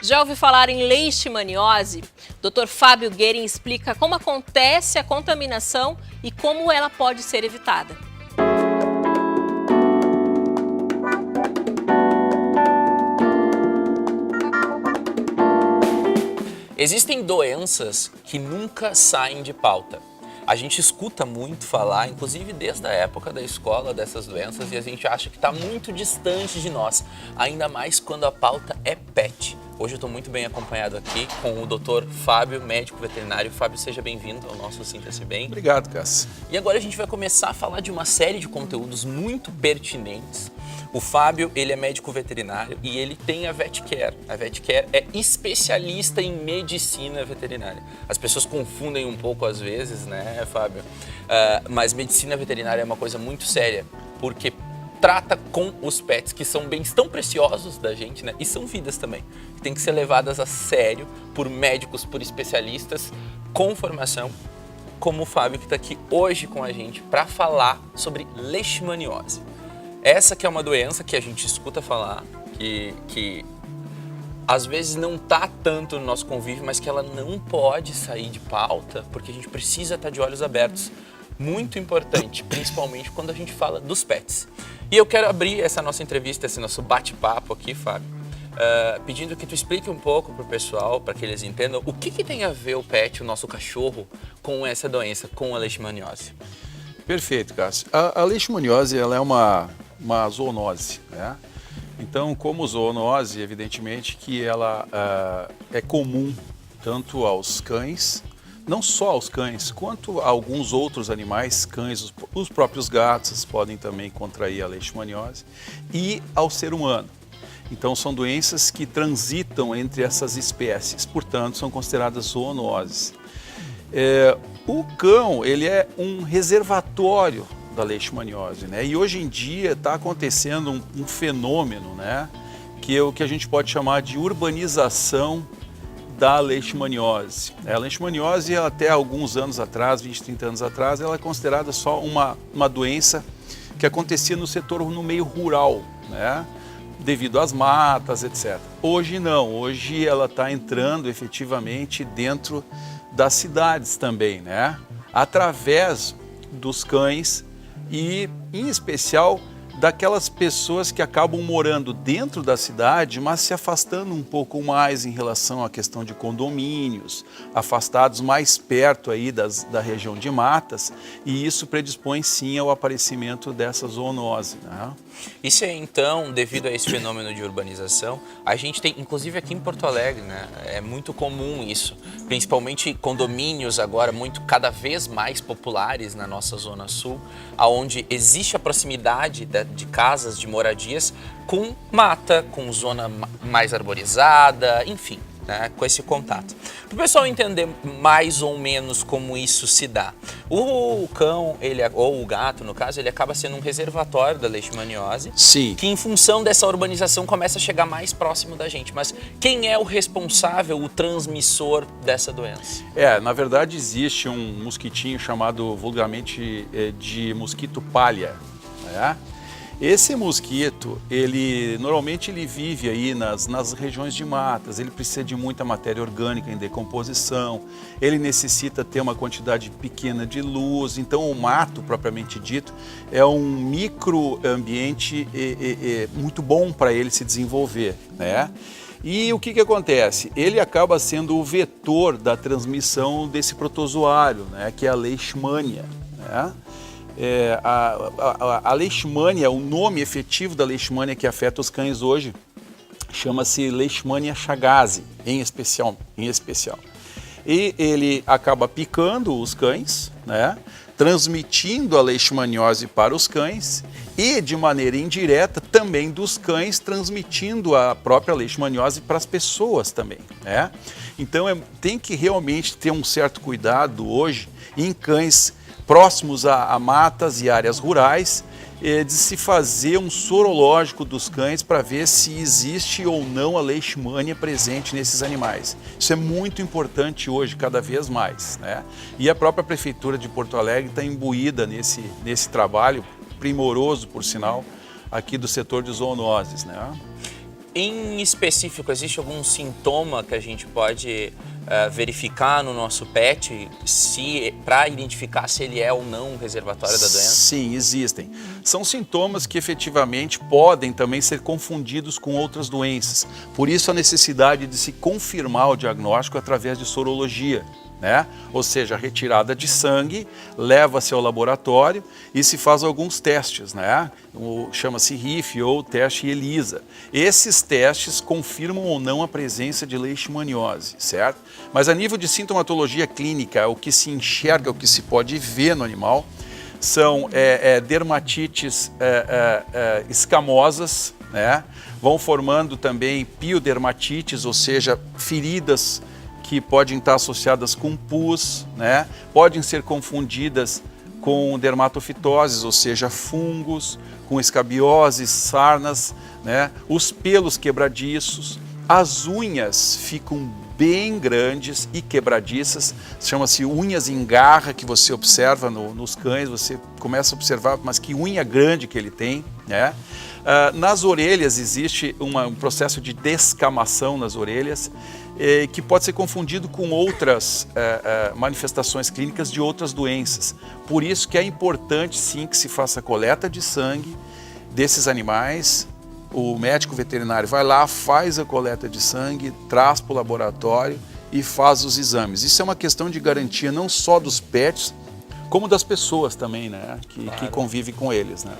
Já ouviu falar em leishmaniose? Dr. Fábio Guerin explica como acontece a contaminação e como ela pode ser evitada. Existem doenças que nunca saem de pauta. A gente escuta muito falar, inclusive desde a época da escola, dessas doenças e a gente acha que está muito distante de nós, ainda mais quando a pauta é PET. Hoje eu estou muito bem acompanhado aqui com o Dr. Fábio, médico veterinário. Fábio, seja bem-vindo ao nosso Sinta-se Bem. Obrigado, Cássio. E agora a gente vai começar a falar de uma série de conteúdos muito pertinentes. O Fábio, ele é médico veterinário e ele tem a VetCare. A VetCare é especialista em medicina veterinária. As pessoas confundem um pouco às vezes, né, Fábio? Mas medicina veterinária é uma coisa muito séria, porque trata com os pets, que são bens tão preciosos da gente, né? E são vidas também, que têm que ser levadas a sério por médicos, por especialistas com formação, como o Fábio, que está aqui hoje com a gente para falar sobre leishmaniose. Essa que é uma doença que a gente escuta falar, que às vezes não está tanto no nosso convívio, mas que ela não pode sair de pauta, porque a gente precisa estar de olhos abertos. Muito importante, principalmente quando a gente fala dos pets. E eu quero abrir essa nossa entrevista, esse nosso bate-papo aqui, Fábio, pedindo que tu explique um pouco para o pessoal, para que eles entendam, o que tem a ver o pet, o nosso cachorro, com essa doença, com a leishmaniose. Perfeito, Cássio. A leishmaniose ela é uma zoonose, né? Então, como zoonose, evidentemente que ela é comum tanto aos cães, não só aos cães, quanto a alguns outros animais, cães, os próprios gatos podem também contrair a leishmaniose, e ao ser humano. Então, são doenças que transitam entre essas espécies, portanto, são consideradas zoonoses. O cão, ele é um reservatório da leishmaniose, né? E hoje em dia está acontecendo um fenômeno, né? Que é o que a gente pode chamar de urbanização da leishmaniose. A leishmaniose, até alguns anos atrás, 20, 30 anos atrás, ela é considerada só uma doença que acontecia no meio rural, né? Devido às matas, etc. Hoje não, hoje ela está entrando efetivamente dentro das cidades também, né? Através dos cães e, em especial, daquelas pessoas que acabam morando dentro da cidade, mas se afastando um pouco mais em relação à questão de condomínios, afastados mais perto aí da região de matas, e isso predispõe sim ao aparecimento dessa zoonose, né? Isso é, então, devido a esse fenômeno de urbanização, a gente tem, inclusive aqui em Porto Alegre, né, é muito comum isso, principalmente condomínios agora cada vez mais populares na nossa zona sul, onde existe a proximidade de casas, de moradias, com mata, com zona mais arborizada, enfim, né, com esse contato. Para o pessoal entender mais ou menos como isso se dá, o cão, ou o gato, no caso, ele acaba sendo um reservatório da leishmaniose. Sim. Que em função dessa urbanização começa a chegar mais próximo da gente. Mas quem é o responsável, o transmissor dessa doença? Na verdade existe um mosquitinho chamado vulgarmente de mosquito palha, né? Esse mosquito, normalmente ele vive aí nas regiões de matas, ele precisa de muita matéria orgânica em decomposição, ele necessita ter uma quantidade pequena de luz, então o mato, propriamente dito, é um microambiente muito bom para ele se desenvolver, né? E o que acontece? Ele acaba sendo o vetor da transmissão desse protozoário, né, que é a leishmania, né? A leishmania, o nome efetivo da leishmania que afeta os cães hoje, chama-se Leishmania chagas, em especial. E ele acaba picando os cães, né, transmitindo a leishmaniose para os cães e, de maneira indireta, também dos cães, transmitindo a própria leishmaniose para as pessoas também, né? Então, tem que realmente ter um certo cuidado hoje em cães próximos a matas e áreas rurais, de se fazer um sorológico dos cães para ver se existe ou não a leishmania presente nesses animais. Isso é muito importante hoje, cada vez mais, né? E a própria Prefeitura de Porto Alegre está imbuída nesse trabalho primoroso, por sinal, aqui do setor de zoonoses, né? Em específico, existe algum sintoma que a gente pode verificar no nosso pet para identificar se ele é ou não um reservatório da doença? Sim, existem. São sintomas que efetivamente podem também ser confundidos com outras doenças. Por isso a necessidade de se confirmar o diagnóstico através de sorologia, né? Ou seja, a retirada de sangue, leva-se ao laboratório e se faz alguns testes, né? Chama-se RIF ou teste ELISA. Esses testes confirmam ou não a presença de leishmaniose, certo? Mas a nível de sintomatologia clínica, o que se enxerga, o que se pode ver no animal, são dermatites escamosas, né? Vão formando também piodermatites, ou seja, feridas que podem estar associadas com pus, né? Podem ser confundidas com dermatofitoses, ou seja, fungos, com escabioses, sarnas, né? Os pelos quebradiços, as unhas ficam bem grandes e quebradiças, chama-se unhas em garra, que você observa nos cães, você começa a observar, mas que unha grande que ele tem, né? Nas orelhas existe um processo de descamação nas orelhas, que pode ser confundido com outras manifestações clínicas de outras doenças. Por isso que é importante sim que se faça a coleta de sangue desses animais. O médico veterinário vai lá, faz a coleta de sangue, traz para o laboratório e faz os exames. Isso é uma questão de garantia não só dos pets, como das pessoas também, né? Que convivem com eles, né?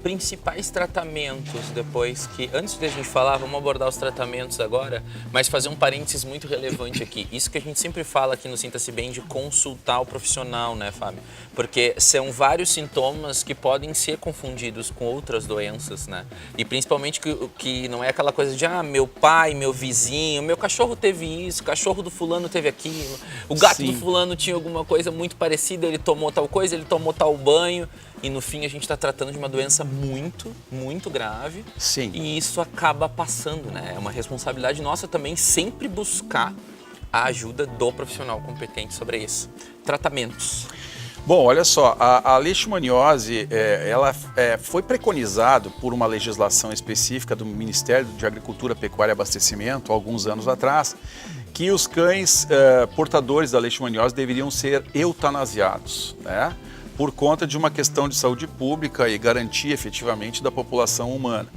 Principais tratamentos depois que... Antes de a gente falar, vamos abordar os tratamentos agora, mas fazer um parênteses muito relevante aqui. Isso que a gente sempre fala aqui no Sinta-se Bem de consultar o profissional, né, Fábio? Porque são vários sintomas que podem ser confundidos com outras doenças, né? E principalmente que não é aquela coisa de, meu pai, meu vizinho, meu cachorro teve isso, o cachorro do fulano teve aquilo, o gato Sim. do fulano tinha alguma coisa muito parecida, ele tomou tal coisa, ele tomou tal banho. E no fim a gente está tratando de uma doença muito, muito grave. Sim. E isso acaba passando, né? É uma responsabilidade nossa também sempre buscar a ajuda do profissional competente sobre isso. Tratamentos. Bom, olha só, a leishmaniose, ela foi preconizado por uma legislação específica do Ministério de Agricultura, Pecuária e Abastecimento, há alguns anos atrás, que os cães portadores da leishmaniose deveriam ser eutanasiados, né? Por conta de uma questão de saúde pública e garantia efetivamente da população humana.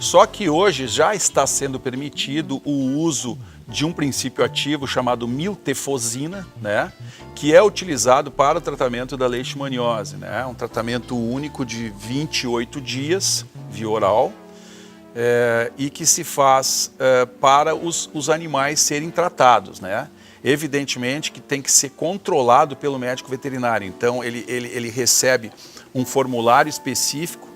Só que hoje já está sendo permitido o uso de um princípio ativo chamado miltefosina, né, que é utilizado para o tratamento da leishmaniose, né, um tratamento único de 28 dias, via oral, e que se faz para os animais serem tratados, né. Evidentemente que tem que ser controlado pelo médico veterinário. Então, ele recebe um formulário específico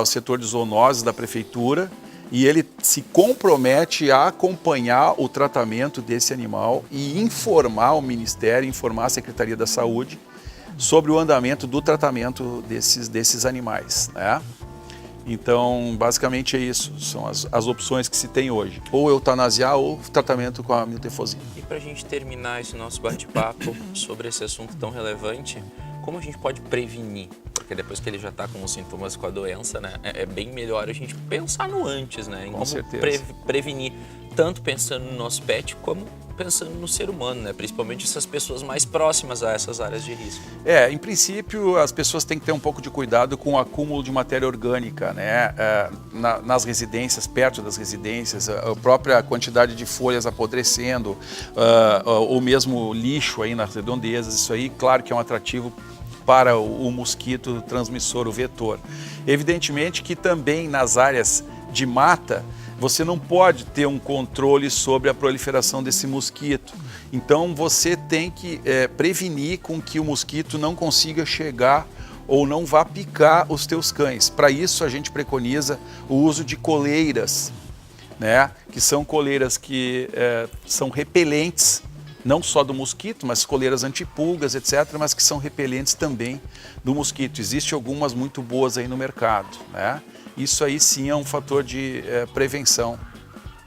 o setor de zoonoses da prefeitura, e ele se compromete a acompanhar o tratamento desse animal e informar o Ministério, informar a Secretaria da Saúde sobre o andamento do tratamento desses animais, né? Então, basicamente é isso, são as opções que se tem hoje, ou eutanasiar ou tratamento com a miltefosina. E para a gente terminar esse nosso bate-papo sobre esse assunto tão relevante, como a gente pode prevenir? Porque depois que ele já está com os sintomas com a doença, né, é bem melhor a gente pensar no antes, né, em com como certeza. Prevenir, tanto pensando no nosso pet como pensando no ser humano, né? Principalmente essas pessoas mais próximas a essas áreas de risco. Em princípio, as pessoas têm que ter um pouco de cuidado com o acúmulo de matéria orgânica, né? Nas residências, perto das residências, a própria quantidade de folhas apodrecendo, ou mesmo lixo aí nas redondezas, isso aí, claro que é um atrativo para o mosquito transmissor, o vetor. Evidentemente que também nas áreas de mata, você não pode ter um controle sobre a proliferação desse mosquito. Então você tem que prevenir com que o mosquito não consiga chegar ou não vá picar os teus cães. Para isso a gente preconiza o uso de coleiras, né? Que são coleiras que são repelentes, não só do mosquito, mas coleiras antipulgas, etc., mas que são repelentes também do mosquito. Existem algumas muito boas aí no mercado, né? Isso aí sim é um fator de prevenção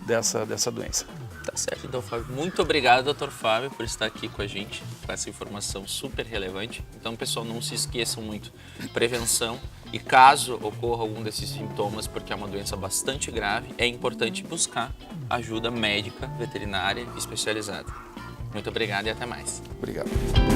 dessa doença. Tá certo, então, Fábio. Muito obrigado, Dr. Fábio, por estar aqui com a gente, com essa informação super relevante. Então, pessoal, não se esqueçam muito. Prevenção E caso ocorra algum desses sintomas, porque é uma doença bastante grave, é importante buscar ajuda médica veterinária especializada. Muito obrigado e até mais. Obrigado.